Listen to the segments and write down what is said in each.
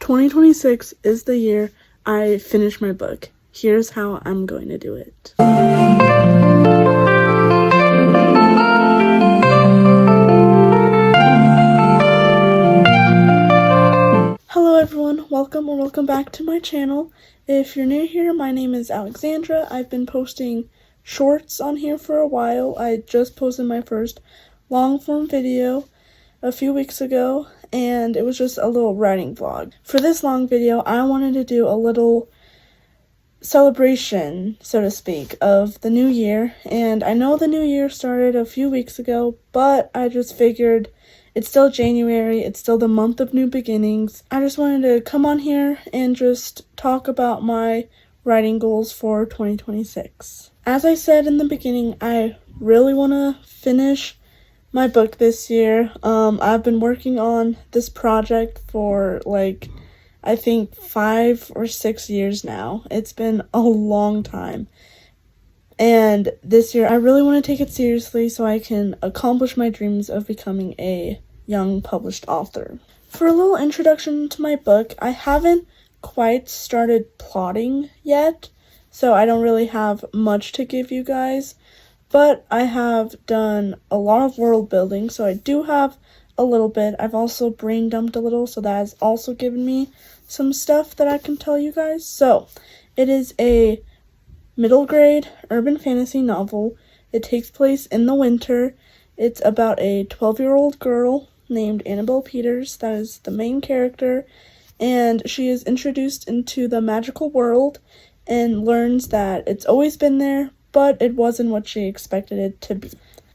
2026 is the year I finish my book. Here's how I'm going to do it. Hello everyone, welcome back to my channel. If you're new here, my name is Alexandra. I've been posting shorts on here for a while. I just posted my first long form video a few weeks ago, and it was just a little writing vlog. For this long video, I wanted to do a little celebration, so to speak, of the new year. And I know the new year started a few weeks ago, but I just figured it's still January, it's still the month of new beginnings. I just wanted to come on here and just talk about my writing goals for 2026. As I said in the beginning, I really want to finish my book this year. I've been working on this project for I think 5 or 6 years now. It's been a long time. And this year I really want to take it seriously so I can accomplish my dreams of becoming a young published author. For a little introduction to my book, I haven't quite started plotting yet, so I don't really have much to give you guys. But I have done a lot of world building, so I do have a little bit. I've also brain dumped a little, so that has also given me some stuff that I can tell you guys. So, it is a middle grade urban fantasy novel. It takes place in the winter. It's about a 12-year-old girl named Annabelle Peters that is the main character, and she is introduced into the magical world and learns that it's always been there, but it wasn't what she expected it to be.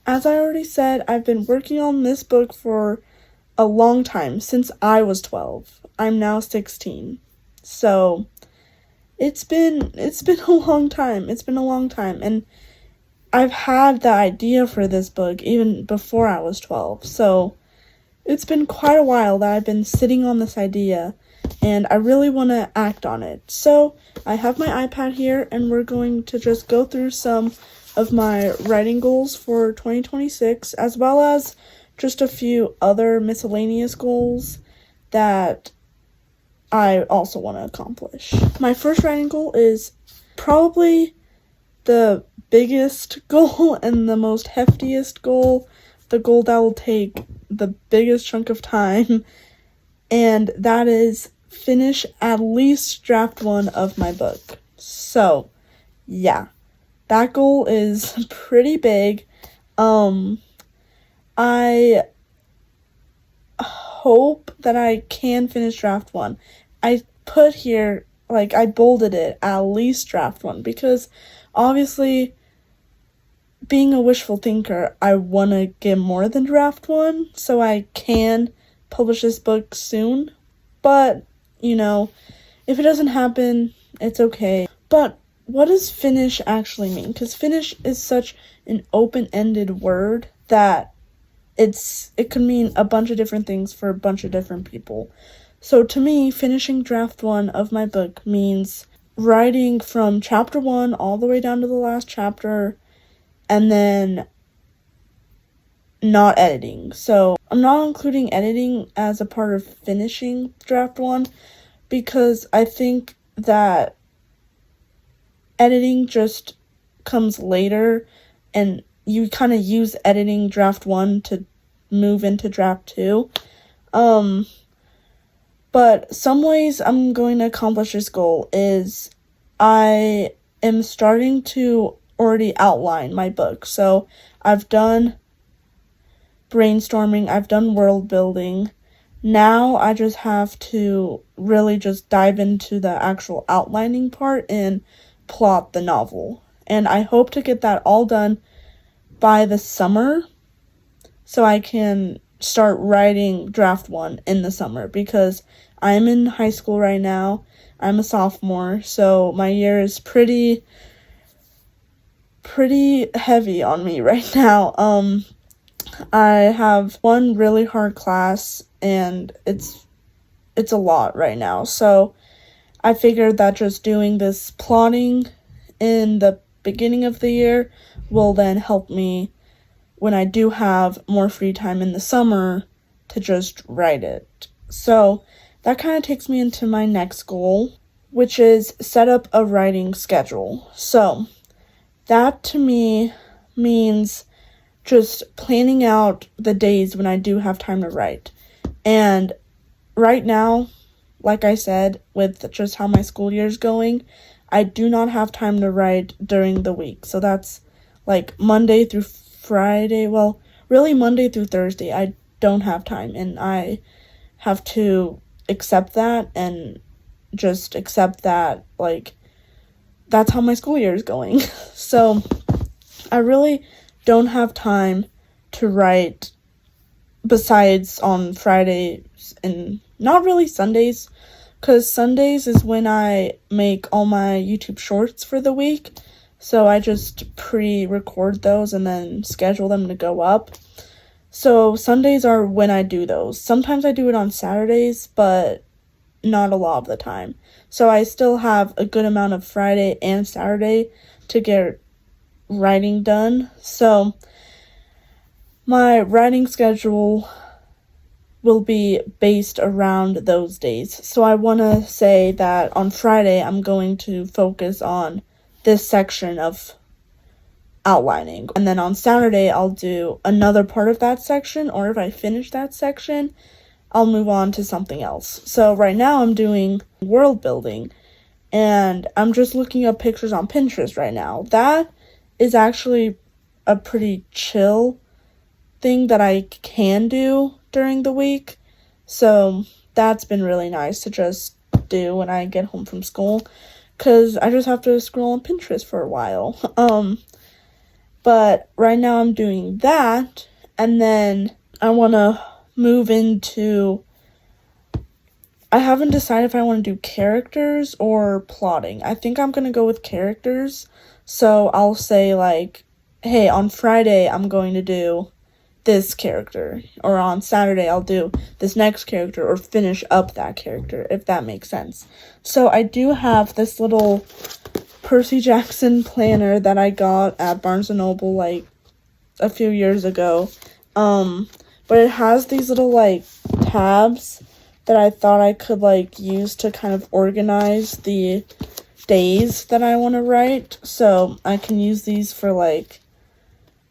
As I already said, I've been working on this book for a long time, since I was 12. I'm now 16. So, it's been a long time. It's been a long time, and I've had the idea for this book even before I was 12. So, it's been quite a while that I've been sitting on this idea, and I really want to act on it. So, I have my iPad here, and we're going to just go through some of my writing goals for 2026, as well as just a few other miscellaneous goals that I also want to accomplish. My first writing goal is probably the biggest goal and the most heftiest goal, the goal that will take the biggest chunk of time, and that is finish at least draft 1 of my book. So, yeah, that goal is pretty big. I hope that I can finish draft 1. I put here, I bolded it, at least draft 1, because obviously, being a wishful thinker, I want to get more than draft 1, so I can publish this book soon. But, if it doesn't happen, it's okay. But what does finish actually mean? Because finish is such an open-ended word that it could mean a bunch of different things for a bunch of different people. So to me, finishing draft 1 of my book means writing from chapter 1 all the way down to the last chapter, and then not editing. So I'm not including editing as a part of finishing draft 1 because I think that editing just comes later, and you kind of use editing draft 1 to move into draft 2. But some ways I'm going to accomplish this goal is I am starting to already outline my book. So I've done brainstorming, I've done world building. Now I just have to really just dive into the actual outlining part and plot the novel. And I hope to get that all done by the summer so I can start writing draft 1 in the summer, because I'm in high school right now. I'm a sophomore, so my year is pretty heavy on me right now. I have one really hard class, and it's a lot right now. So I figured that just doing this plotting in the beginning of the year will then help me when I do have more free time in the summer to just write it. So that kind of takes me into my next goal, which is set up a writing schedule. So that to me means just planning out the days when I do have time to write. And right now, like I said, with just how my school year is going, I do not have time to write during the week. So that's like Monday through Friday. Well, really Monday through Thursday, I don't have time. And I have to accept that and just accept that, like, that's how my school year is going. So I really don't have time to write besides on Fridays and not really Sundays, because Sundays is when I make all my YouTube shorts for the week. So I just pre-record those and then schedule them to go up. So Sundays are when I do those. Sometimes I do it on Saturdays, but not a lot of the time. So I still have a good amount of Friday and Saturday to get writing done. So my writing schedule will be based around those days. So I want to say that on Friday, I'm going to focus on this section of outlining. And then on Saturday, I'll do another part of that section, or if I finish that section, I'll move on to something else. So right now I'm doing world building, and I'm just looking up pictures on Pinterest right now. That is actually a pretty chill thing that I can do during the week. So that's been really nice to just do when I get home from school, because I just have to scroll on Pinterest for a while. But right now I'm doing that, and then I want to move into, I haven't decided if I want to do characters or plotting. I think I'm going to go with characters. So I'll say, like, hey, on Friday I'm going to do this character, or on Saturday I'll do this next character, or finish up that character, if that makes sense. So I do have this little Percy Jackson planner that I got at Barnes & Noble like a few years ago. But it has these little like tabs that I thought I could like use to kind of organize the days that I want to write. So I can use these for like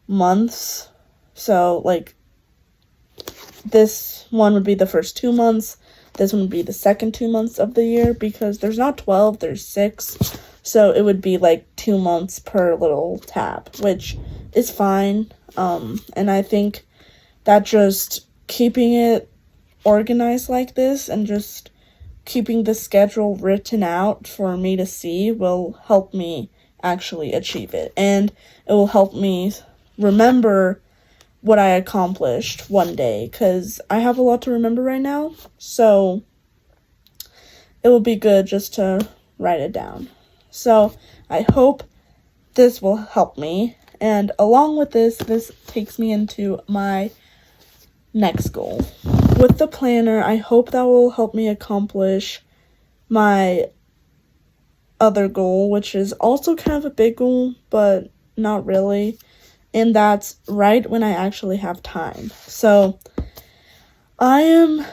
months. So like this one would be the first 2 months. This one would be the second 2 months of the year, because there's not 12, there's 6. So it would be like 2 months per little tab, which is fine. And I think that just keeping it organized like this and just keeping the schedule written out for me to see will help me actually achieve it. And it will help me remember what I accomplished one day, because I have a lot to remember right now. So it will be good just to write it down. So I hope this will help me. And along with this takes me into my next goal. With the planner, I hope that will help me accomplish my other goal, which is also kind of a big goal, but not really. And that's right when I actually have time. So I am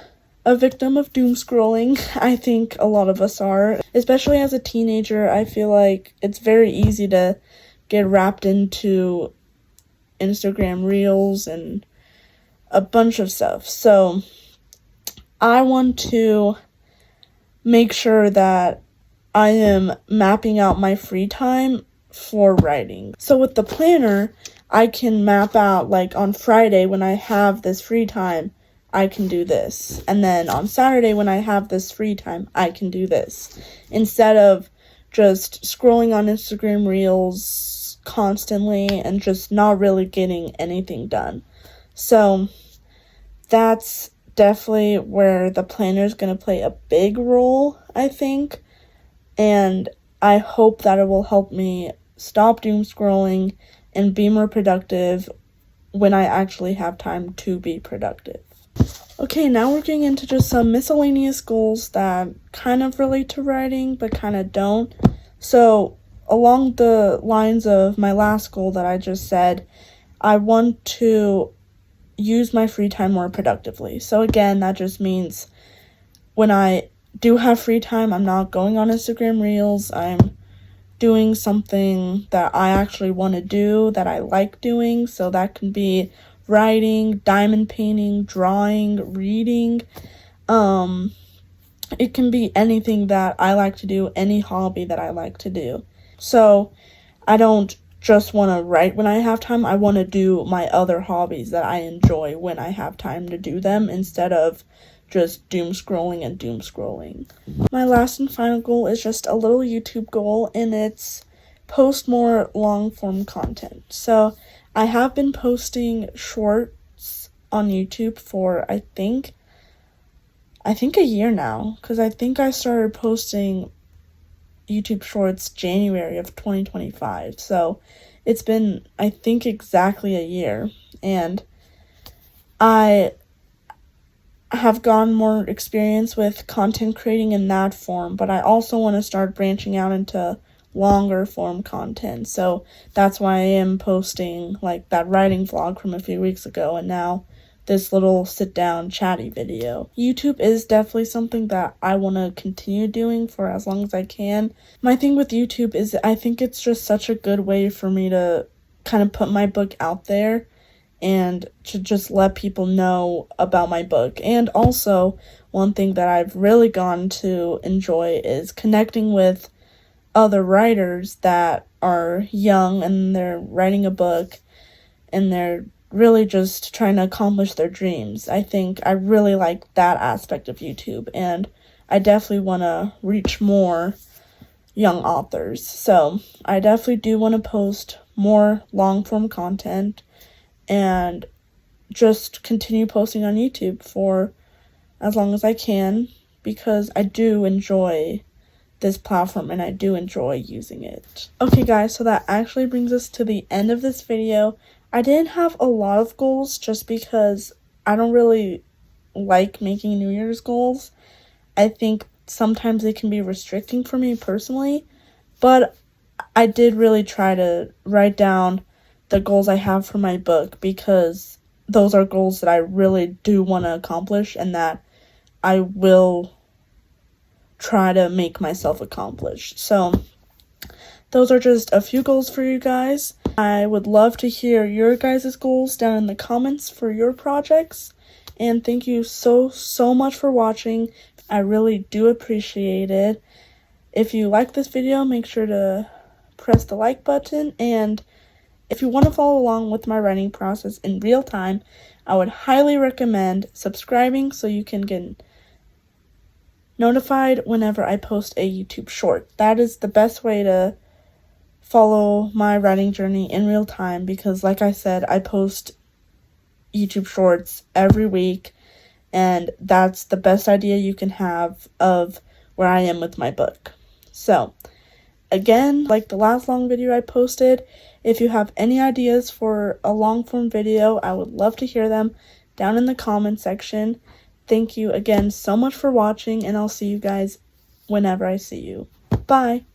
a victim of doom scrolling. I think a lot of us are. Especially as a teenager, I feel like it's very easy to get wrapped into Instagram Reels and a bunch of stuff. So I want to make sure that I am mapping out my free time for writing. So with the planner, I can map out, like, on Friday when I have this free time, I can do this. And then on Saturday when I have this free time, I can do this. Instead of just scrolling on Instagram Reels constantly and just not really getting anything done. So that's definitely where the planner is going to play a big role, I think. And I hope that it will help me stop doom scrolling and be more productive when I actually have time to be productive. Okay, now we're getting into just some miscellaneous goals that kind of relate to writing, but kind of don't. So, along the lines of my last goal that I just said, I want to use my free time more productively. So again, that just means when I do have free time, I'm not going on Instagram Reels. I'm doing something that I actually want to do, that I like doing. So that can be writing, diamond painting, drawing, reading. It can be anything that I like to do, any hobby that I like to do. So I don't just want to write when I have time. I want to do my other hobbies that I enjoy when I have time to do them, instead of just doom scrolling. My last and final goal is just a little YouTube goal, and it's post more long form content. So I have been posting shorts on YouTube for I think a year now, because I think I started posting YouTube shorts January of 2025. So it's been, I think, exactly a year, and I have gotten more experience with content creating in that form, but I also want to start branching out into longer form content. So that's why I am posting like that writing vlog from a few weeks ago, and now this little sit down chatty video. YouTube is definitely something that I want to continue doing for as long as I can. My thing with YouTube is I think it's just such a good way for me to kind of put my book out there and to just let people know about my book. And also, one thing that I've really gotten to enjoy is connecting with other writers that are young and they're writing a book and they're really just trying to accomplish their dreams. I think I really like that aspect of YouTube, and I definitely want to reach more young authors. So I definitely do want to post more long form content and just continue posting on YouTube for as long as I can, because I do enjoy this platform and I do enjoy using it. Okay guys, so that actually brings us to the end of this video. I didn't have a lot of goals just because I don't really like making New Year's goals. I think sometimes it can be restricting for me personally, but I did really try to write down the goals I have for my book, because those are goals that I really do want to accomplish and that I will try to make myself accomplish. So those are just a few goals for you guys. I would love to hear your guys' goals down in the comments for your projects. And thank you so much for watching. I really do appreciate it. If you like this video, make sure to press the like button. And if you want to follow along with my writing process in real time, I would highly recommend subscribing so you can get notified whenever I post a YouTube short. That is the best way to follow my writing journey in real time, because like I said, I post YouTube shorts every week, and that's the best idea you can have of where I am with my book. So again, like the last long video I posted, if you have any ideas for a long form video, I would love to hear them down in the comment section. Thank you again so much for watching, and I'll see you guys whenever I see you. Bye!